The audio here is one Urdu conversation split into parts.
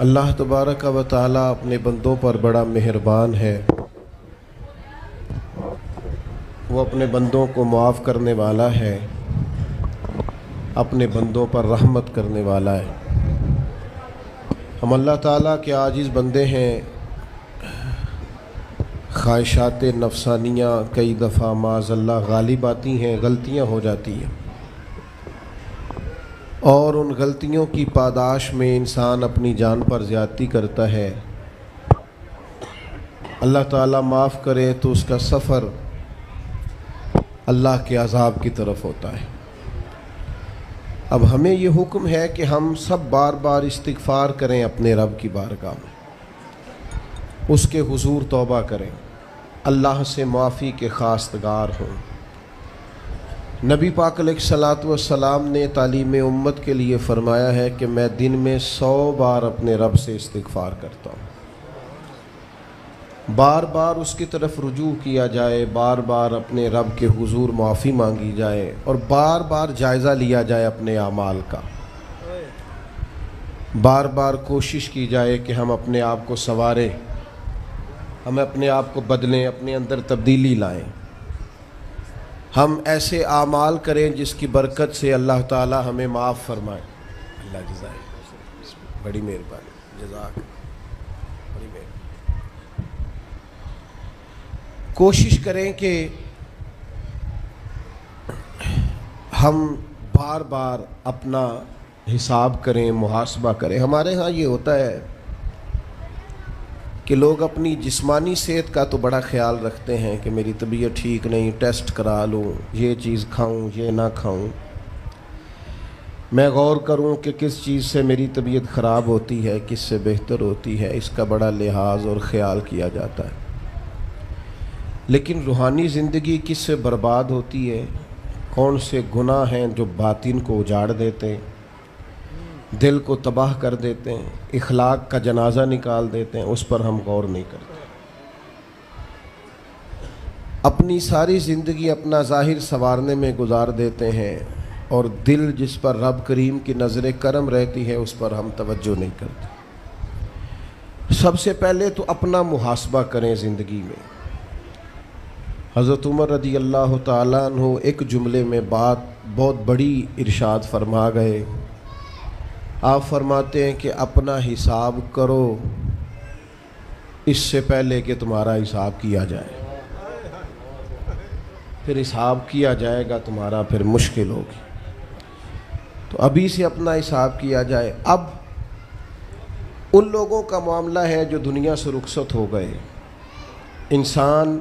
اللہ تبارک و تعالی اپنے بندوں پر بڑا مہربان ہے، وہ اپنے بندوں کو معاف کرنے والا ہے، اپنے بندوں پر رحمت کرنے والا ہے۔ ہم اللہ تعالیٰ کے عاجز بندے ہیں، خواہشات نفسانیہ کئی دفعہ معاذ اللہ غالب آتی ہیں، غلطیاں ہو جاتی ہیں، اور ان غلطیوں کی پاداش میں انسان اپنی جان پر زیادتی کرتا ہے۔ اللہ تعالیٰ معاف کرے تو اس کا سفر اللہ کے عذاب کی طرف ہوتا ہے۔ اب ہمیں یہ حکم ہے کہ ہم سب بار بار استغفار کریں اپنے رب کی بارگاہ میں، اس کے حضور توبہ کریں، اللہ سے معافی کے خواستگار ہوں۔ نبی پاک علیہ الصلوۃ والسلام نے تعلیم امت کے لیے فرمایا ہے کہ میں دن میں 100 بار اپنے رب سے استغفار کرتا ہوں۔ بار بار اس کی طرف رجوع کیا جائے، بار بار اپنے رب کے حضور معافی مانگی جائے، اور بار بار جائزہ لیا جائے اپنے اعمال کا۔ بار بار کوشش کی جائے کہ ہم اپنے آپ کو سنواریں، ہم اپنے آپ کو بدلیں، اپنے اندر تبدیلی لائیں، ہم ایسے اعمال کریں جس کی برکت سے اللہ تعالی ہمیں معاف فرمائے۔ اللہ جزائے بڑی مہربانی، جزاک بڑی مہربانی۔ کوشش کریں کہ ہم بار بار اپنا حساب کریں، محاسبہ کریں۔ ہمارے ہاں یہ ہوتا ہے کہ لوگ اپنی جسمانی صحت کا تو بڑا خیال رکھتے ہیں کہ میری طبیعت ٹھیک نہیں، ٹیسٹ کرا لوں، یہ چیز کھاؤں، یہ نہ کھاؤں، میں غور کروں کہ کس چیز سے میری طبیعت خراب ہوتی ہے، کس سے بہتر ہوتی ہے، اس کا بڑا لحاظ اور خیال کیا جاتا ہے۔ لیکن روحانی زندگی کس سے برباد ہوتی ہے؟ کون سے گناہ ہیں جو باطن کو اجاڑ دیتے ہیں، دل کو تباہ کر دیتے ہیں، اخلاق کا جنازہ نکال دیتے ہیں، اس پر ہم غور نہیں کرتے۔ اپنی ساری زندگی اپنا ظاہر سنوارنے میں گزار دیتے ہیں، اور دل جس پر رب کریم کی نظر کرم رہتی ہے اس پر ہم توجہ نہیں کرتے۔ سب سے پہلے تو اپنا محاسبہ کریں زندگی میں۔ حضرت عمر رضی اللہ تعالیٰ عنہ ایک جملے میں بات بہت بڑی ارشاد فرما گئے۔ آپ فرماتے ہیں کہ اپنا حساب کرو اس سے پہلے کہ تمہارا حساب کیا جائے۔ پھر حساب کیا جائے گا تمہارا، پھر مشکل ہوگی، تو ابھی سے اپنا حساب کیا جائے۔ اب ان لوگوں کا معاملہ ہے جو دنیا سے رخصت ہو گئے۔ انسان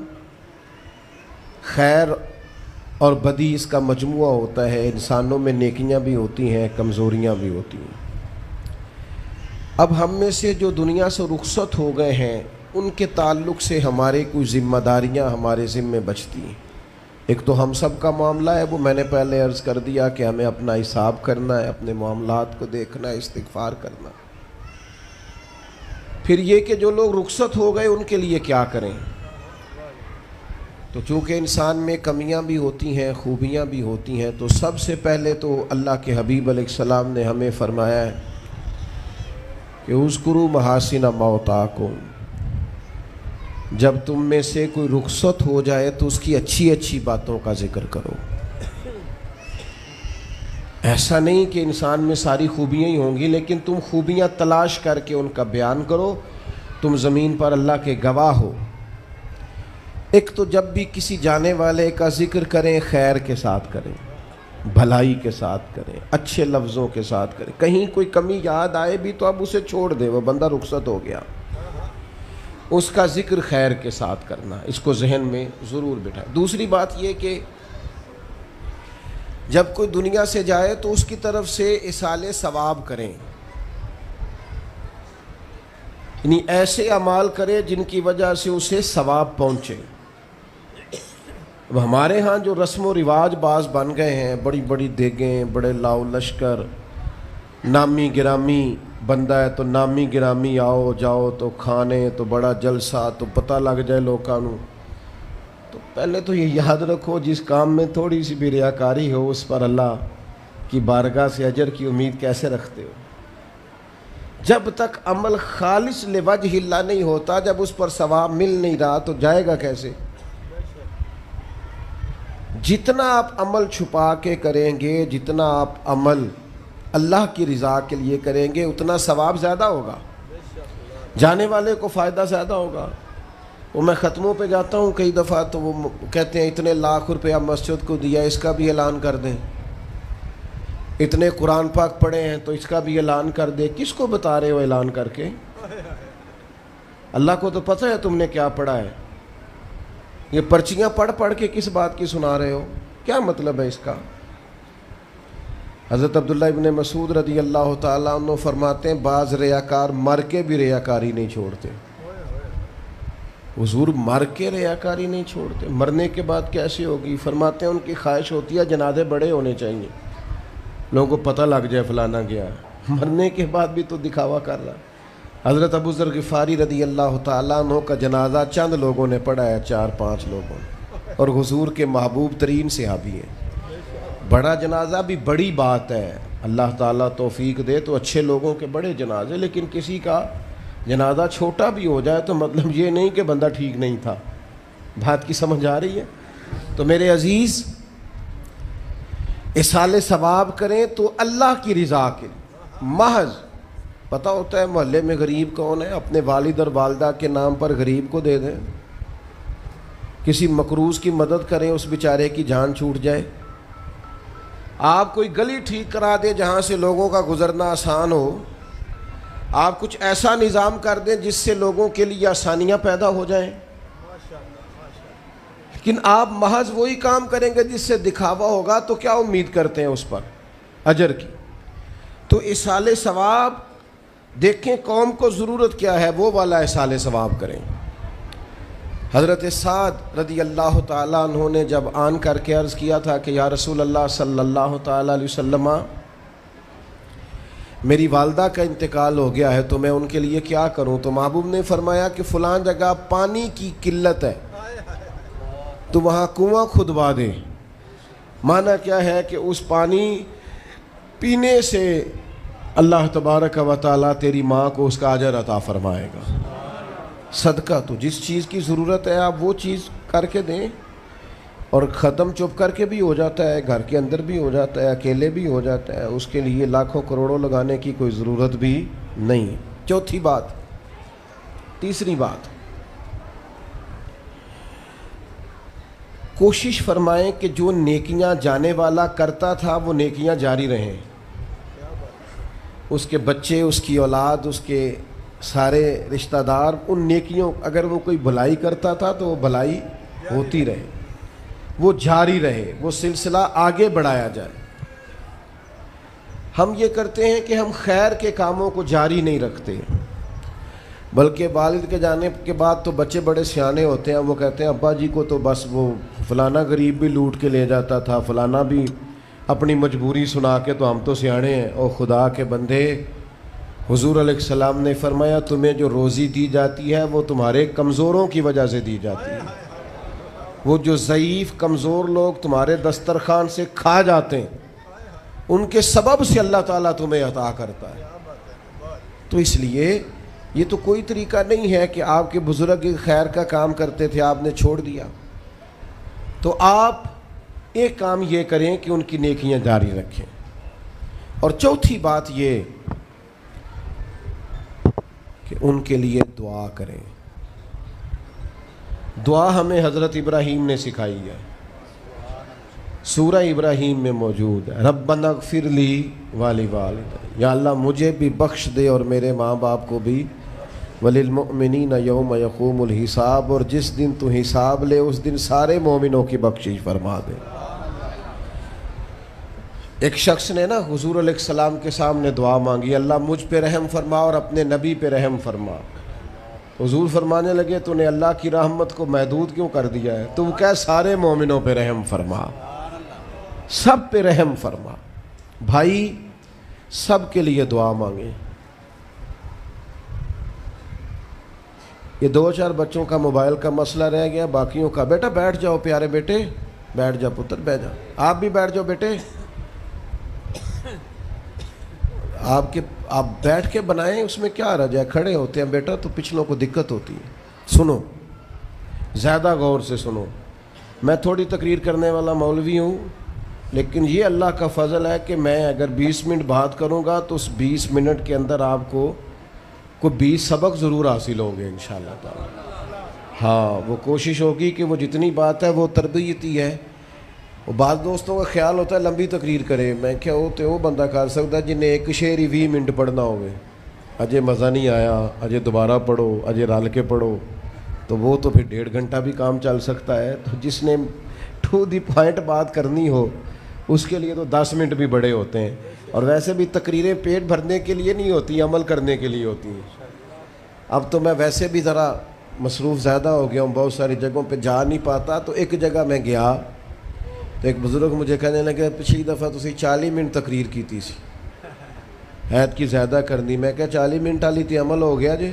خیر اور بدی اس کا مجموعہ ہوتا ہے، انسانوں میں نیکیاں بھی ہوتی ہیں، کمزوریاں بھی ہوتی ہیں۔ اب ہم میں سے جو دنیا سے رخصت ہو گئے ہیں ان کے تعلق سے ہمارے کچھ ذمہ داریاں ہمارے ذمے بچتی ہیں۔ ایک تو ہم سب کا معاملہ ہے، وہ میں نے پہلے عرض کر دیا کہ ہمیں اپنا حساب کرنا ہے، اپنے معاملات کو دیکھنا ہے، استغفار کرنا۔ پھر یہ کہ جو لوگ رخصت ہو گئے ان کے لیے کیا کریں؟ تو چونکہ انسان میں کمیاں بھی ہوتی ہیں، خوبیاں بھی ہوتی ہیں، تو سب سے پہلے تو اللہ کے حبیب علیہ السلام نے ہمیں فرمایا ہے کہ اذکروا محاسن موتاکم، جب تم میں سے کوئی رخصت ہو جائے تو اس کی اچھی اچھی باتوں کا ذکر کرو۔ ایسا نہیں کہ انسان میں ساری خوبیاں ہی ہوں گی، لیکن تم خوبیاں تلاش کر کے ان کا بیان کرو، تم زمین پر اللہ کے گواہ ہو۔ ایک تو جب بھی کسی جانے والے کا ذکر کریں خیر کے ساتھ کریں، بھلائی کے ساتھ کریں، اچھے لفظوں کے ساتھ کریں۔ کہیں کوئی کمی یاد آئے بھی تو اب اسے چھوڑ دے، وہ بندہ رخصت ہو گیا، اس کا ذکر خیر کے ساتھ کرنا، اس کو ذہن میں ضرور بٹھائیں۔ دوسری بات یہ کہ جب کوئی دنیا سے جائے تو اس کی طرف سے ایصال ثواب کریں، یعنی ایسے اعمال کرے جن کی وجہ سے اسے ثواب پہنچے۔ اب ہمارے ہاں جو رسم و رواج بعض بن گئے ہیں، بڑی بڑی دیگیں، بڑے لاؤ لشکر، نامی گرامی بندہ ہے تو نامی گرامی آؤ جاؤ تو کھانے تو بڑا جلسہ تو پتہ لگ جائے لوگوں کو، تو پہلے تو یہ یاد رکھو جس کام میں تھوڑی سی بھی ریاکاری ہو اس پر اللہ کی بارگاہ سے اجر کی امید کیسے رکھتے ہو؟ جب تک عمل خالص لوجہ اللہ نہیں ہوتا، جب اس پر ثواب مل نہیں رہا تو جائے گا کیسے؟ جتنا آپ عمل چھپا کے کریں گے، جتنا آپ عمل اللہ کی رضا کے لیے کریں گے، اتنا ثواب زیادہ ہوگا، جانے والے کو فائدہ زیادہ ہوگا۔ وہ میں ختموں پہ جاتا ہوں کئی دفعہ تو وہ کہتے ہیں اتنے لاکھ روپیہ مسجد کو دیا، اس کا بھی اعلان کر دیں، اتنے قرآن پاک پڑھے ہیں تو اس کا بھی اعلان کر دے۔ کس کو بتا رہے ہو اعلان کر کے؟ اللہ کو تو پتہ ہے تم نے کیا پڑھا ہے، یہ پرچیاں پڑھ پڑھ کے کس بات کی سنا رہے ہو؟ کیا مطلب ہے اس کا؟ حضرت عبداللہ ابن مسعود رضی اللہ تعالیٰ عنہ فرماتے ہیں بعض ریاکار مر کے بھی ریاکاری نہیں چھوڑتے۔ حضور مر کے ریاکاری نہیں چھوڑتے، مرنے کے بعد کیسے ہوگی؟ فرماتے ہیں ان کی خواہش ہوتی ہے جنازے بڑے ہونے چاہیے، لوگوں کو پتہ لگ جائے فلانا گیا، مرنے کے بعد بھی تو دکھاوا کر رہا۔ حضرت ابو ذر غفاری رضی اللہ تعالیٰ عنہ کا جنازہ چند لوگوں نے پڑھا ہے، 4-5 لوگوں نے، اور حضور کے محبوب ترین صحابی ہیں۔ بڑا جنازہ بھی بڑی بات ہے، اللہ تعالیٰ توفیق دے تو اچھے لوگوں کے بڑے جنازے، لیکن کسی کا جنازہ چھوٹا بھی ہو جائے تو مطلب یہ نہیں کہ بندہ ٹھیک نہیں تھا۔ بات کی سمجھ آ رہی ہے؟ تو میرے عزیز، اصال ثواب کریں تو اللہ کی رضا کے محض پتہ ہوتا ہے محلے میں غریب کون ہے، اپنے والد اور والدہ کے نام پر غریب کو دے دیں، کسی مقروض کی مدد کریں، اس بیچارے کی جان چھوٹ جائے۔ آپ کوئی گلی ٹھیک کرا دیں جہاں سے لوگوں کا گزرنا آسان ہو، آپ کچھ ایسا نظام کر دیں جس سے لوگوں کے لیے آسانیاں پیدا ہو جائیں، لیکن آپ محض وہی کام کریں گے جس سے دکھاوا ہوگا تو کیا امید کرتے ہیں اس پر اجر کی؟ تو اصال ثواب دیکھیں قوم کو ضرورت کیا ہے، وہ والا اصال ثواب کریں۔ حضرت سعد رضی اللہ تعالیٰ عنہ نے جب آن کر کے عرض کیا تھا کہ یا رسول اللہ صلی اللہ تعالیٰ علیہ وسلم، میری والدہ کا انتقال ہو گیا ہے تو میں ان کے لیے کیا کروں؟ تو محبوب نے فرمایا کہ فلاں جگہ پانی کی قلت ہے تو وہاں کنواں کھدوا دے۔ معنی کیا ہے کہ اس پانی پینے سے اللہ تبارک و تعالیٰ تیری ماں کو اس کا اجر عطا فرمائے گا۔ صدقہ تو جس چیز کی ضرورت ہے آپ وہ چیز کر کے دیں، اور ختم چپ کر کے بھی ہو جاتا ہے، گھر کے اندر بھی ہو جاتا ہے، اکیلے بھی ہو جاتا ہے، اس کے لیے لاکھوں کروڑوں لگانے کی کوئی ضرورت بھی نہیں۔ چوتھی بات، تیسری بات، کوشش فرمائیں کہ جو نیکیاں جانے والا کرتا تھا وہ نیکیاں جاری رہیں، اس کے بچے، اس کی اولاد، اس کے سارے رشتہ دار ان نیکیوں، اگر وہ کوئی بھلائی کرتا تھا تو وہ بھلائی ہوتی رہے، وہ جاری رہے، وہ سلسلہ آگے بڑھایا جائے۔ ہم یہ کرتے ہیں کہ ہم خیر کے کاموں کو جاری نہیں رکھتے، بلکہ والد کے جانے کے بعد تو بچے بڑے سیانے ہوتے ہیں، وہ کہتے ہیں ابا جی کو تو بس وہ فلانا غریب بھی لوٹ کے لے جاتا تھا، فلانا بھی اپنی مجبوری سنا کے، تو ہم تو سیانے ہیں۔ او خدا کے بندے، حضور علیہ السلام نے فرمایا تمہیں جو روزی دی جاتی ہے وہ تمہارے کمزوروں کی وجہ سے دی جاتی ہے، وہ جو ضعیف کمزور لوگ تمہارے دسترخوان سے کھا جاتے ہیں ان کے سبب سے اللہ تعالیٰ تمہیں عطا کرتا ہے۔ تو اس لیے یہ تو کوئی طریقہ نہیں ہے کہ آپ کے بزرگ خیر کا کام کرتے تھے آپ نے چھوڑ دیا، تو آپ ایک کام یہ کریں کہ ان کی نیکیاں جاری رکھیں۔ اور چوتھی بات یہ کہ ان کے لیے دعا کریں۔ دعا ہمیں حضرت ابراہیم نے سکھائی ہے، سورہ ابراہیم میں موجود ہے، ربنا اغفر لی ولوالدی، یا اللہ مجھے بھی بخش دے اور میرے ماں باپ کو بھی، وللمؤمنین یوم یقوم الحساب، اور جس دن تو حساب لے اس دن سارے مومنوں کی بخشش فرما دے۔ ایک شخص نے نا حضور علیہ السلام کے سامنے دعا مانگی، اللہ مجھ پہ رحم فرما اور اپنے نبی پہ رحم فرما۔ حضور فرمانے لگے تو نے اللہ کی رحمت کو محدود کیوں کر دیا ہے؟ تو کہہ سارے مومنوں پہ رحم فرما، سب پہ رحم فرما۔ بھائی سب کے لیے دعا مانگیں۔ یہ 2-4 بچوں کا موبائل کا مسئلہ رہ گیا، باقیوں کا بیٹا بیٹھ جاؤ، پیارے بیٹے بیٹھ جاؤ، پتر بیٹھ جاؤ، آپ بھی بیٹھ جاؤ بیٹے، آپ بیٹھ کے بنائیں، اس میں کیا رہ جائے، کھڑے ہوتے ہیں بیٹا تو پچھلوں کو دقت ہوتی ہے۔ سنو، زیادہ غور سے سنو، میں تھوڑی تقریر کرنے والا مولوی ہوں، لیکن یہ اللہ کا فضل ہے کہ میں اگر 20 منٹ بات کروں گا تو اس 20 منٹ کے اندر آپ کو کوئی 20 سبق ضرور حاصل ہوں گے انشاءاللہ تعالی۔ ہاں، وہ کوشش ہوگی کہ وہ جتنی بات ہے وہ تربیتی ہے۔ وہ بعض دوستوں کا خیال ہوتا ہے لمبی تقریر کرے، میں کیا ہوتے وہ بندہ کر سکتا ہے جنہیں ایک شعر ہی 20 منٹ پڑھنا ہوئے، اجے مزہ نہیں آیا، اجے دوبارہ پڑھو، اجے رل کے پڑھو، تو وہ تو پھر 1.5 گھنٹہ بھی کام چل سکتا ہے۔ تو جس نے ٹو دی پوائنٹ بات کرنی ہو اس کے لیے تو 10 منٹ بھی بڑے ہوتے ہیں، اور ویسے بھی تقریریں پیٹ بھرنے کے لیے نہیں ہوتی، عمل کرنے کے لیے ہوتی ہیں۔ اب تو میں ویسے بھی ذرا مصروف زیادہ ہو گیا ہوں، بہت ساری جگہوں پہ جا نہیں پاتا، تو ایک جگہ میں گیا تو ایک بزرگ مجھے کہنے لگے پچھلی دفعہ تسی 40 منٹ تقریر کی تھی سی، حید کی زیادہ کرنی۔ میں کہا 40 منٹ والی تھی، عمل ہو گیا جی۔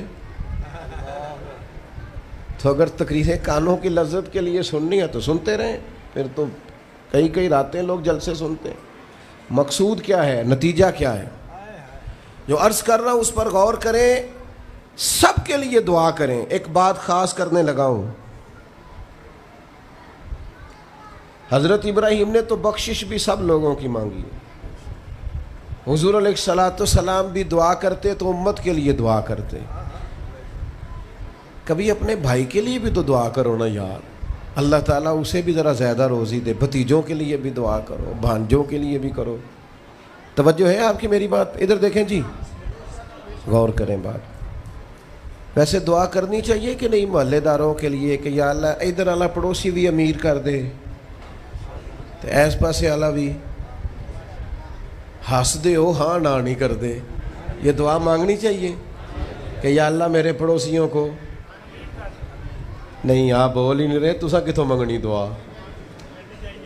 تو اگر تقریریں کانوں کی لذت کے لیے سننی ہے تو سنتے رہیں، پھر تو کئی راتیں لوگ جلسے سنتے ہیں۔ مقصود کیا ہے، نتیجہ کیا ہے؟ جو عرض کر رہا ہوں اس پر غور کریں، سب کے لیے دعا کریں۔ ایک بات خاص کرنے لگا ہوں، حضرت ابراہیم نے تو بخشش بھی سب لوگوں کی مانگی، حضور علیہ الصلوۃ والسلام بھی دعا کرتے تو امت کے لیے دعا کرتے۔ کبھی اپنے بھائی کے لیے بھی تو دعا کرو نا یار، اللہ تعالیٰ اسے بھی ذرا زیادہ روزی دے، بھتیجوں کے لیے بھی دعا کرو، بھانجوں کے لیے بھی کرو۔ توجہ ہے آپ کی میری بات؟ ادھر دیکھیں جی، غور کریں بات۔ ویسے دعا کرنی چاہیے کہ نہیں محلے داروں کے لیے کہ یا اللہ ادھر والا پڑوسی بھی امیر کر دے، تو ایس پاسے والا بھی ہنس دے ہو ہاں نہ نہیں کر دے، یہ دعا مانگنی چاہیے کہ یا اللہ میرے پڑوسیوں کو۔ نہیں آپ بول ہی نہیں رہے، تسا کتوں منگنی دعا؟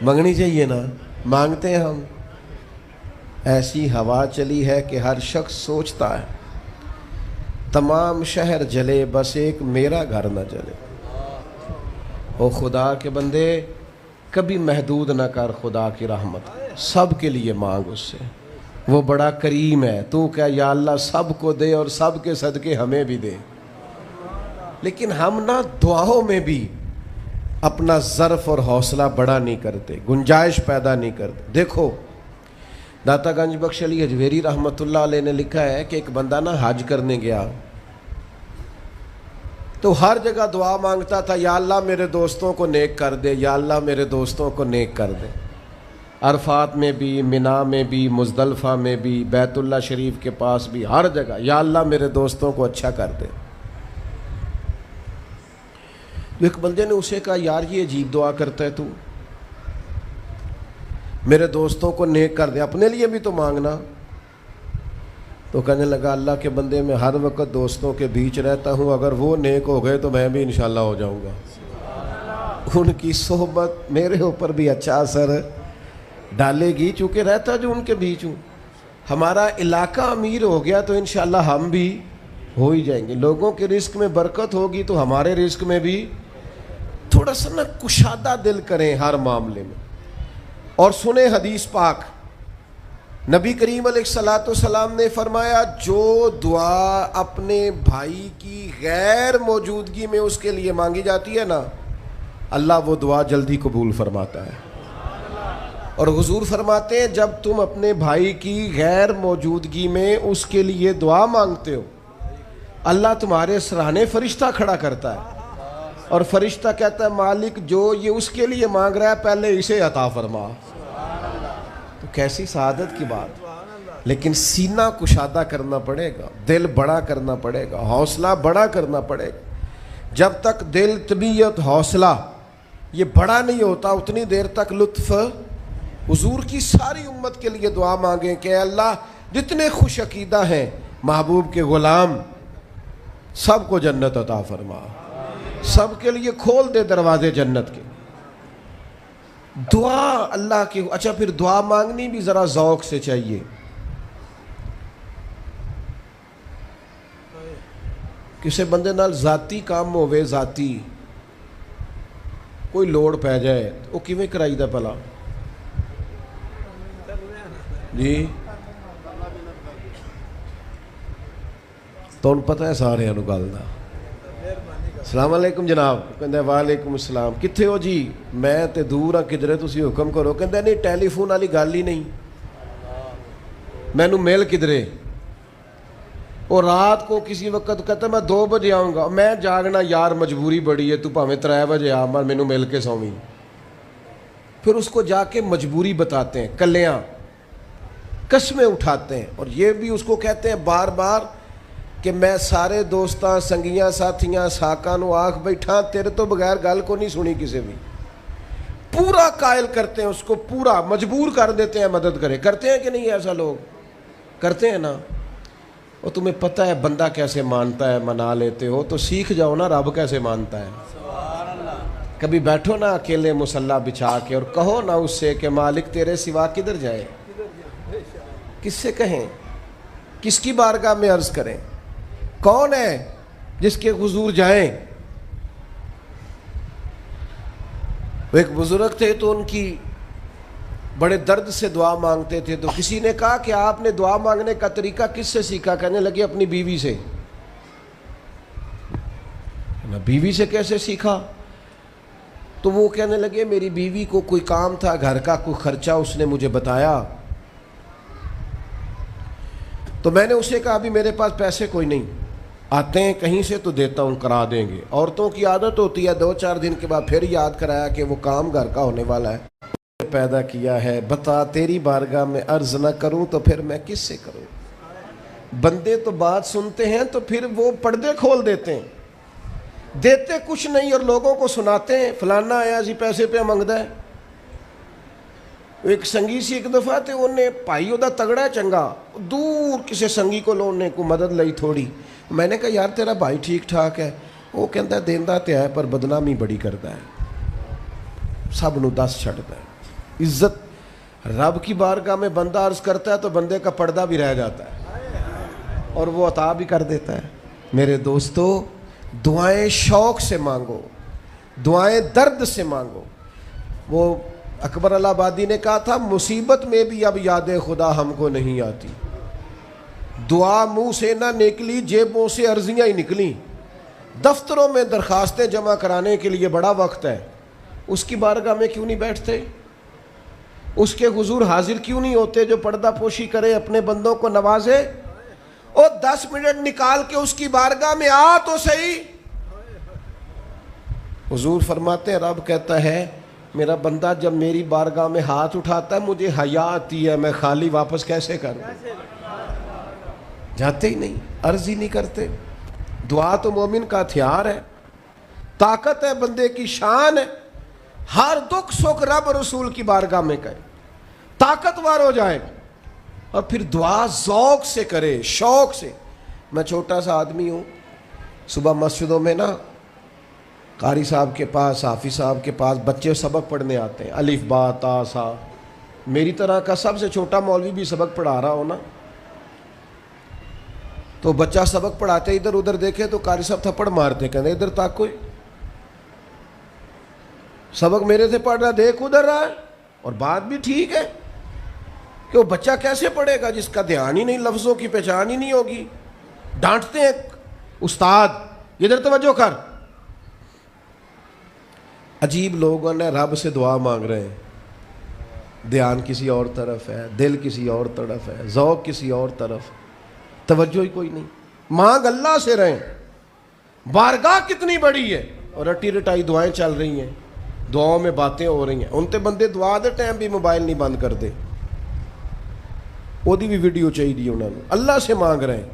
منگنی چاہیے نا، مانگتے ہیں ہم۔ ایسی ہوا چلی ہے کہ ہر شخص سوچتا ہے تمام شہر جلے بس ایک میرا گھر نہ جلے۔ او خدا کے بندے کبھی محدود نہ کر خدا کی رحمت، سب کے لیے مانگ اس سے، وہ بڑا کریم ہے۔ تو کیا یا اللہ سب کو دے اور سب کے صدقے ہمیں بھی دے۔ لیکن ہم نہ دعاؤں میں بھی اپنا ظرف اور حوصلہ بڑا نہیں کرتے، گنجائش پیدا نہیں کرتے۔ دیکھو داتا گنج بخش علی حجویری رحمۃ اللہ علیہ نے لکھا ہے کہ ایک بندہ نا حج کرنے گیا تو ہر جگہ دعا مانگتا تھا، یا اللہ میرے دوستوں کو نیک کر دے، یا اللہ میرے دوستوں کو نیک کر دے۔ عرفات میں بھی، منا میں بھی، مزدلفہ میں بھی، بیت اللہ شریف کے پاس بھی، ہر جگہ یا اللہ میرے دوستوں کو اچھا کر دے۔ ایک بندے نے اسے کہا یار یہ عجیب دعا کرتا ہے تو، میرے دوستوں کو نیک کر دے، اپنے لیے بھی تو مانگنا۔ تو کہنے لگا اللہ کے بندے میں ہر وقت دوستوں کے بیچ رہتا ہوں، اگر وہ نیک ہو گئے تو میں بھی انشاءاللہ ہو جاؤں گا۔ ان کی صحبت میرے اوپر بھی اچھا اثر ڈالے گی، چونکہ رہتا جو ان کے بیچ ہوں۔ ہمارا علاقہ امیر ہو گیا تو انشاءاللہ ہم بھی ہو ہی جائیں گے۔ لوگوں کے رزق میں برکت ہوگی تو ہمارے رزق میں بھی تھوڑا سا نا کشادہ دل کریں ہر معاملے میں۔ اور سنیں حدیث پاک، نبی کریم علیہ الصلوۃ والسلام نے فرمایا جو دعا اپنے بھائی کی غیر موجودگی میں اس کے لیے مانگی جاتی ہے نا، اللہ وہ دعا جلدی قبول فرماتا ہے۔ اور حضور فرماتے ہیں جب تم اپنے بھائی کی غیر موجودگی میں اس کے لیے دعا مانگتے ہو، اللہ تمہارے سرانے فرشتہ کھڑا کرتا ہے، اور فرشتہ کہتا ہے مالک جو یہ اس کے لیے مانگ رہا ہے پہلے اسے عطا فرما۔ تو کیسی سعادت کی بات۔ لیکن سینہ کشادہ کرنا پڑے گا، دل بڑا کرنا پڑے گا، حوصلہ بڑا کرنا پڑے گا۔ جب تک دل، طبیعت، حوصلہ یہ بڑا نہیں ہوتا اتنی دیر تک لطف۔ حضور کی ساری امت کے لیے دعا مانگیں کہ اے اللہ جتنے خوش عقیدہ ہیں محبوب کے غلام سب کو جنت عطا فرما، سب کے لیے کھول دے دروازے جنت کے۔ دعا اللہ کی۔ اچھا پھر دعا مانگنی بھی ذرا ذوق سے چاہیے۔ کسی بندے نال ذاتی کام ہوئے، ذاتی کوئی لوڑ پہ جائے وہ کیویں کرائی دا پلا جی؟ تو پتہ ہے سارے گل دا۔ السلام علیکم جناب، کہندا وعلیکم السلام، کتھے ہو جی؟ میں تے دور ہاں کدھرے، تسی حکم کرو۔ کہندا نہیں ٹیلی فون والی گل ہی نہیں، مینوں مل کدھرے؟ اور رات کو کسی وقت کہتا میں 2 بجے آؤں گا، میں جاگنا یار مجبوری بڑی ہے، تو پاویں 3 بجے آ، مینوں مل کے سویں۔ پھر اس کو جا کے مجبوری بتاتے ہیں، کلیاں قسمیں اٹھاتے ہیں، اور یہ بھی اس کو کہتے ہیں بار بار کہ میں سارے دوستاں سنگیاں ساتھیاں ساکاں نو آکھ بیٹھا، تیرے تو بغیر گل کو نہیں سنی کسی بھی۔ پورا قائل کرتے ہیں اس کو، پورا مجبور کر دیتے ہیں مدد کرے۔ کرتے ہیں کہ نہیں ایسا؟ لوگ کرتے ہیں نا۔ اور تمہیں پتہ ہے بندہ کیسے مانتا ہے، منا لیتے ہو تو سیکھ جاؤ نا رب کیسے مانتا ہے۔ کبھی بیٹھو نا اکیلے مصلی بچھا کے اور کہو نا اس سے کہ مالک تیرے سوا کدھر جائے، کس سے کہیں، کس کی بارگاہ میں عرض کریں، کون ہے جس کے حضور جائیں۔ وہ ایک بزرگ تھے تو ان کی بڑے درد سے دعا مانگتے تھے، تو کسی نے کہا کہ آپ نے دعا مانگنے کا طریقہ کس سے سیکھا؟ کہنے لگے اپنی بیوی سے۔ بیوی سے کیسے سیکھا؟ تو وہ کہنے لگے میری بیوی کو کوئی کام تھا گھر کا، کوئی خرچہ اس نے مجھے بتایا، تو میں نے اسے کہا ابھی میرے پاس پیسے کوئی نہیں، آتے ہیں کہیں سے تو دیتا ہوں، کرا دیں گے۔ عورتوں کی عادت ہوتی ہے 2-4 دن کے بعد پھر یاد کرایا کہ وہ کام گھر کا ہونے والا ہے، پیدا کیا ہے، بتا تیری بارگاہ میں عرض نہ کروں تو پھر میں کس سے کروں۔ بندے تو بات سنتے ہیں تو پھر وہ پردے کھول دیتے ہیں، دیتے کچھ نہیں اور لوگوں کو سناتے ہیں فلانا آیا جی پیسے پہ منگدا ہے۔ ایک سنگی سی ایک دفعہ تے انہیں پائی دا تگڑا ہے چنگا، دور کسی سنگی کو لونے کو مدد لئی تھوڑی، میں نے کہا یار تیرا بھائی ٹھیک ٹھاک ہے؟ وہ کہتا ہے دیندا تے ہے پر بدنامی بڑی کرتا ہے، سب نو دس چھڑتا ہے۔ عزت رب کی بارگاہ میں بندہ عرض کرتا ہے تو بندے کا پردہ بھی رہ جاتا ہے اور وہ عطا بھی کر دیتا ہے۔ میرے دوستو دعائیں شوق سے مانگو، دعائیں درد سے مانگو۔ وہ اکبر الہٰبادی نے کہا تھا مصیبت میں بھی اب یاد خدا ہم کو نہیں آتی، دعا منہ سے نہ نکلی جیبوں سے عرضیاں ہی نکلیں، دفتروں میں درخواستیں جمع کرانے کے لیے بڑا وقت ہے، اس کی بارگاہ میں کیوں نہیں بیٹھتے؟ اس کے حضور حاضر کیوں نہیں ہوتے جو پردہ پوشی کرے، اپنے بندوں کو نوازے؟ اور 10 منٹ نکال کے اس کی بارگاہ میں آ تو صحیح۔ حضور فرماتے ہیں رب کہتا ہے میرا بندہ جب میری بارگاہ میں ہاتھ اٹھاتا ہے مجھے حیا آتی ہے، میں خالی واپس کیسے کروں؟ جاتے ہی نہیں، عرض ہی نہیں کرتے۔ دعا تو مومن کا ہتھیار ہے، طاقت ہے بندے کی، شان ہے، ہر دکھ سکھ رب رسول کی بارگاہ میں کرے، طاقتور ہو جائے، اور پھر دعا ذوق سے کرے، شوق سے۔ میں چھوٹا سا آدمی ہوں، صبح مسجدوں میں نا قاری صاحب کے پاس، حافظ صاحب کے پاس بچے سبق پڑھنے آتے ہیں، الف با تا سا، میری طرح کا سب سے چھوٹا مولوی بھی سبق پڑھا رہا ہو نا، تو بچہ سبق پڑھاتے ادھر ادھر دیکھے تو قاری صاحب تھپڑ مارتے، کہتے ادھر تاک کوئی سبق میرے سے پڑھ رہا، دیکھ ادھر رہا ہے۔ اور بات بھی ٹھیک ہے کہ وہ بچہ کیسے پڑھے گا جس کا دھیان ہی نہیں، لفظوں کی پہچان ہی نہیں ہوگی۔ ڈانٹتے ہیں استاد ادھر توجہ کر۔ عجیب لوگوں نے رب سے دعا مانگ رہے ہیں، دھیان کسی اور طرف ہے، دل کسی اور طرف ہے، ذوق کسی اور طرف، توجہ ہی کوئی نہیں۔ مانگ اللہ سے رہیں، بارگاہ کتنی بڑی ہے، اور رٹی رٹائی دعائیں چل رہی ہیں، دعاؤں میں باتیں ہو رہی ہیں۔ ان تے بندے دعا دے ٹائم بھی موبائل نہیں بند کر دے، وہ دی بھی ویڈیو چاہیے انہوں نے، اللہ سے مانگ رہے ہیں۔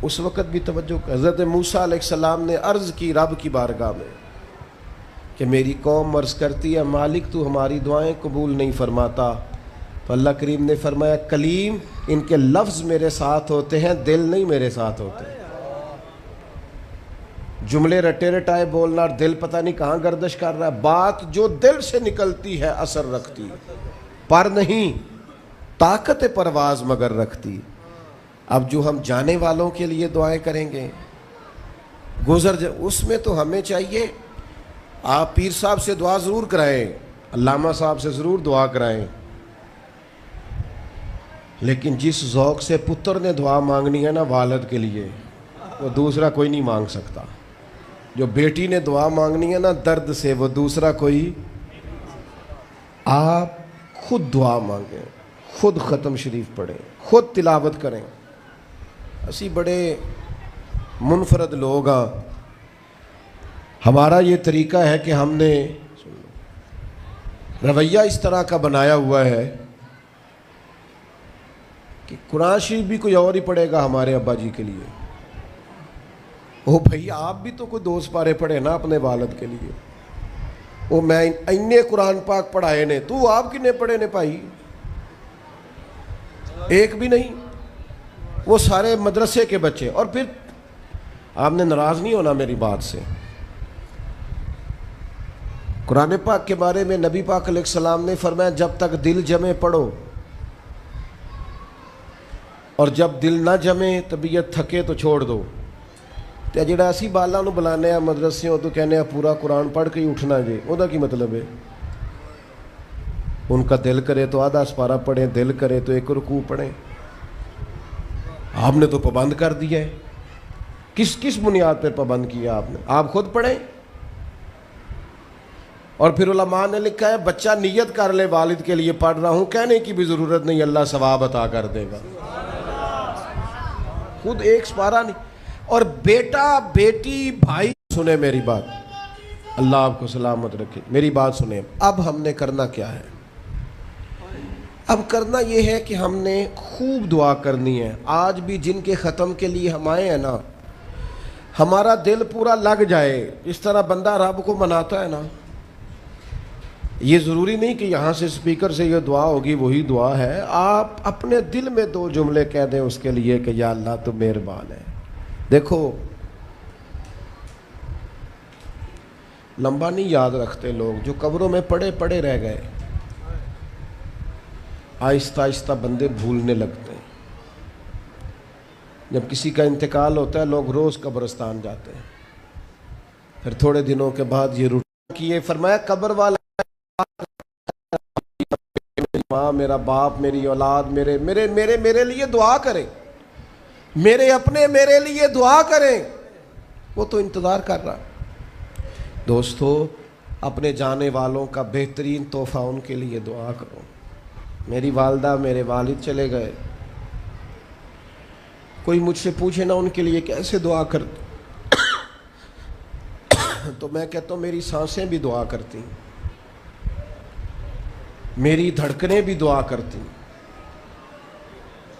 اس وقت بھی توجہ کر، حضرت موسیٰ علیہ السلام نے عرض کی رب کی بارگاہ میں کہ میری قوم عرض کرتی ہے مالک تو ہماری دعائیں قبول نہیں فرماتا، تو اللہ کریم نے فرمایا کلیم ان کے لفظ میرے ساتھ ہوتے ہیں، دل نہیں میرے ساتھ ہوتے۔ جملے رٹے رٹائے بولنا اور دل پتہ نہیں کہاں گردش کر رہا ہے، بات جو دل سے نکلتی ہے اثر رکھتی، پر نہیں طاقت پرواز مگر رکھتی۔ اب جو ہم جانے والوں کے لیے دعائیں کریں گے، اس میں تو ہمیں چاہیے آپ پیر صاحب سے دعا ضرور کرائیں، علامہ صاحب سے ضرور دعا کرائیں، لیکن جس ذوق سے پتر نے دعا مانگنی ہے نا والد کے لیے، وہ دوسرا کوئی نہیں مانگ سکتا. جو بیٹی نے دعا مانگنی ہے نا درد سے، وہ دوسرا کوئی. آپ خود دعا مانگیں، خود ختم شریف پڑھیں، خود تلاوت کریں. اسی بڑے منفرد لوگ ہاں. ہمارا یہ طریقہ ہے کہ ہم نے رویہ اس طرح کا بنایا ہوا ہے کہ قرآن شریف بھی کوئی اور ہی پڑھے گا ہمارے ابا جی کے لیے. او بھائی آپ بھی تو کوئی 2 سپارے پڑھے نا اپنے والد کے لیے. وہ میں اینے قرآن پاک پڑھائے نے، تو آپ کنے پڑھے نے بھائی؟ ایک بھی نہیں. وہ سارے مدرسے کے بچے. اور پھر آپ نے ناراض نہیں ہونا میری بات سے. قرآن پاک کے بارے میں نبی پاک علیہ السلام نے فرمایا جب تک دل جمے پڑھو، اور جب دل نہ جمے طبیعت تھکے تو چھوڑ دو. تے جڑا اسی بالاں نو بلانے آ مدرسیوں تو کہنے آ پورا قرآن پڑھ کے ہی اٹھنا جے، او دا کی مطلب ہے؟ ان کا دل کرے تو آدھا سپارہ پڑھیں، دل کرے تو 1 رکوع پڑھیں. آپ نے تو پابند کر دیا ہے. کس بنیاد پر پابند کیا آپ نے؟ آپ خود پڑھیں. اور پھر علماء نے لکھا ہے بچہ نیت کر لے والد کے لیے پڑھ رہا ہوں، کہنے کی بھی ضرورت نہیں، اللہ ثواب عطا کر دے گا. خود ایک سپارہ نہیں. اور بیٹا بیٹی بھائی سنیں میری بات، اللہ آپ کو سلامت رکھے. میری بات سنیں. اب ہم نے کرنا کیا ہے؟ اب کرنا یہ ہے کہ ہم نے خوب دعا کرنی ہے. آج بھی جن کے ختم کے لیے ہم آئے ہیں نا، ہمارا دل پورا لگ جائے. اس طرح بندہ رب کو مناتا ہے نا، یہ ضروری نہیں کہ یہاں سے سپیکر سے یہ دعا ہوگی وہی دعا ہے. آپ اپنے دل میں 2 جملے کہہ دیں اس کے لیے کہ یا اللہ تو مہربان ہے. دیکھو لمبا نہیں یاد رکھتے لوگ، جو قبروں میں پڑے رہ گئے. آہستہ آہستہ بندے بھولنے لگتے ہیں. جب کسی کا انتقال ہوتا ہے لوگ روز قبرستان جاتے ہیں. پھر تھوڑے دنوں کے بعد یہ روٹین کیے. فرمایا قبر والا میری ماں، میرا باپ، میری اولاد میرے میرے میرے میرے لیے دعا کریں، میرے اپنے میرے لیے دعا کریں. وہ تو انتظار کر رہا. دوستو اپنے جانے والوں کا بہترین تحفہ ان کے لیے دعا کرو. میری والدہ میرے والد چلے گئے، کوئی مجھ سے پوچھے نا ان کے لیے کیسے دعا کرتے تو میں کہتا ہوں میری سانسیں بھی دعا کرتی، میری دھڑکنیں بھی دعا کرتی.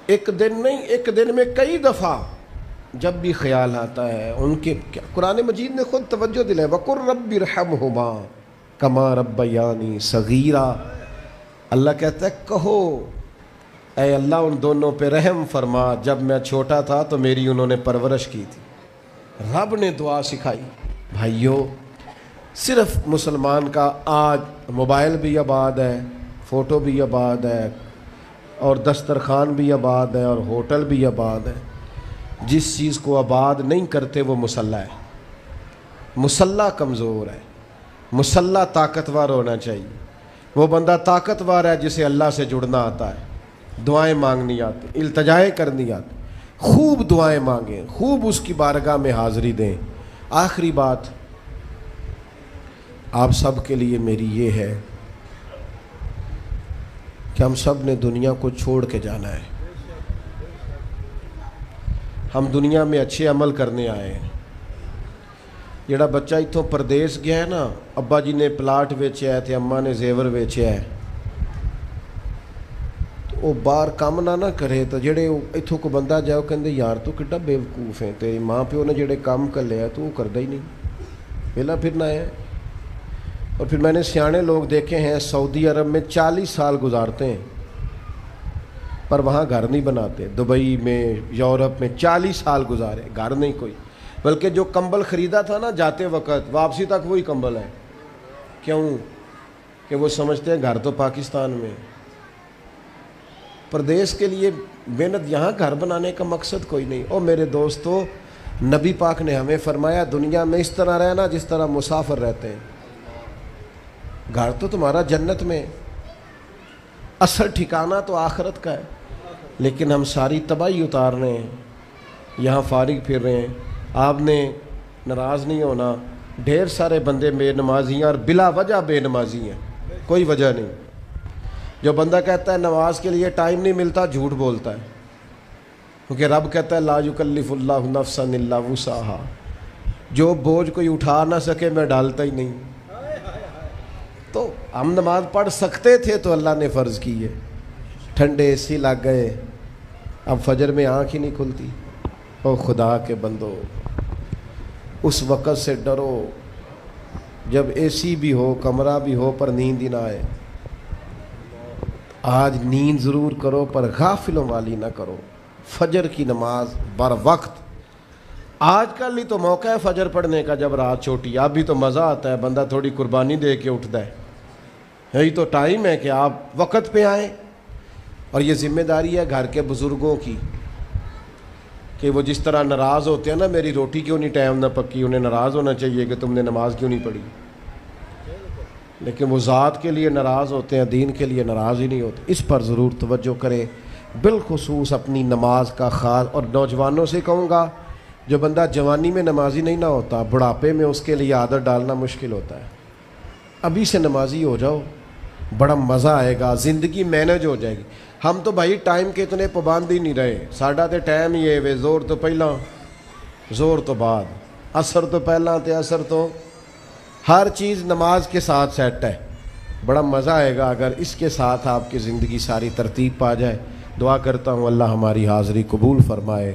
ایک دن نہیں، ایک دن میں کئی دفعہ جب بھی خیال آتا ہے ان کے. قرآن مجید نے خود توجہ دلائی وَقُلْ رَبِّ ارْحَمْهُمَا كَمَا رَبَّيَانِي صَغِيرًا. اللہ کہتا ہے کہو اے اللہ ان دونوں پہ رحم فرما، جب میں چھوٹا تھا تو میری انہوں نے پرورش کی تھی. رب نے دعا سکھائی. بھائیو صرف مسلمان کا آج موبائل بھی آباد ہے، فوٹو بھی آباد ہے، اور دسترخوان بھی آباد ہے، اور ہوٹل بھی آباد ہے. جس چیز کو آباد نہیں کرتے وہ مسلح ہے. مسلح کمزور ہے، مسلح طاقتور ہونا چاہیے. وہ بندہ طاقتور ہے جسے اللہ سے جڑنا آتا ہے، دعائیں مانگنی آتی، التجائیں کرنی آتی. خوب دعائیں مانگیں، خوب اس کی بارگاہ میں حاضری دیں. آخری بات آپ سب کے لیے میری یہ ہے کہ ہم سب نے دنیا کو چھوڑ کے جانا ہے. ہم دنیا میں اچھے عمل کرنے آئے ہیں. جڑا بچہ اتوں پردیس گیا ہے نا، ابا جی نے پلاٹ ویچیا ہے تے اماں نے زیور ویچیا ہے، وہ باہر کام نہ کرے تو جڑے اتوں کو بندہ جائے وہ کہندے یار تو کڈا بیوقوف ہے، تیری ماں پیو نے جڑے کام کر لیا تو وہ کردا ہی نہیں، ویلا پھرنا ہے. اور پھر میں نے سیانے لوگ دیکھے ہیں سعودی عرب میں 40 سال گزارتے ہیں پر وہاں گھر نہیں بناتے. دبئی میں، یورپ میں 40 سال گزارے، گھر نہیں کوئی. بلکہ جو کمبل خریدا تھا نا جاتے وقت واپسی تک وہی کمبل ہے. کیوں؟ کہ وہ سمجھتے ہیں گھر تو پاکستان میں. پردیس کے لیے محنت، یہاں گھر بنانے کا مقصد کوئی نہیں. اور میرے دوستو نبی پاک نے ہمیں فرمایا دنیا میں اس طرح رہنا جس طرح مسافر رہتے ہیں. گھر تو تمہارا جنت میں، اصل ٹھکانہ تو آخرت کا ہے. لیکن ہم ساری تباہی اتار رہے ہیں، یہاں فارغ پھر رہے ہیں. آپ نے ناراض نہیں ہونا. ڈھیر سارے بندے بے نمازی ہیں اور بلا وجہ بے نمازی ہیں, کوئی وجہ نہیں. جو بندہ کہتا ہے نماز کے لیے ٹائم نہیں ملتا, جھوٹ بولتا ہے, کیونکہ رب کہتا ہے لا یکلف اللہ نفسا الا وسعہا, جو بوجھ کوئی اٹھا نہ سکے میں ڈالتا ہی نہیں. تو ہم نماز پڑھ سکتے تھے تو اللہ نے فرض کی ہے. ٹھنڈے اے سی لگ گئے, اب فجر میں آنکھ ہی نہیں کھلتی. او خدا کے بندو, اس وقت سے ڈرو جب اے سی بھی ہو, کمرہ بھی ہو, پر نیند ہی نہ آئے. آج نیند ضرور کرو پر غافلوں والی نہ کرو. فجر کی نماز بر وقت. آج کل ہی تو موقع ہے فجر پڑھنے کا جب رات چھوٹی. اب بھی تو مزہ آتا ہے, بندہ تھوڑی قربانی دے کے اٹھتا ہے. یہی تو ٹائم ہے کہ آپ وقت پہ آئیں. اور یہ ذمہ داری ہے گھر کے بزرگوں کی کہ وہ جس طرح ناراض ہوتے ہیں نا, میری روٹی کیوں نہیں ٹائم نہ پکی, انہیں ناراض ہونا چاہیے کہ تم نے نماز کیوں نہیں پڑھی. لیکن وہ ذات کے لیے ناراض ہوتے ہیں, دین کے لیے ناراض ہی نہیں ہوتے. اس پر ضرور توجہ کریں, بالخصوص اپنی نماز کا خاص. اور نوجوانوں سے کہوں گا, جو بندہ جوانی میں نمازی نہیں نہ ہوتا, بڑھاپے میں اس کے لیے عادت ڈالنا مشکل ہوتا ہے. ابھی سے نمازی ہو جاؤ, بڑا مزہ آئے گا, زندگی مینج ہو جائے گی. ہم تو بھائی ٹائم کے اتنے پابند ہی نہیں رہے. ساڈا تے ٹائم ہی ہے وے, زور تو پہلا زور تو بعد, عصر تو پہلا تے عصر تو, ہر چیز نماز کے ساتھ سیٹ ہے. بڑا مزہ آئے گا اگر اس کے ساتھ آپ کی زندگی ساری ترتیب پا جائے. دعا کرتا ہوں اللہ ہماری حاضری قبول فرمائے.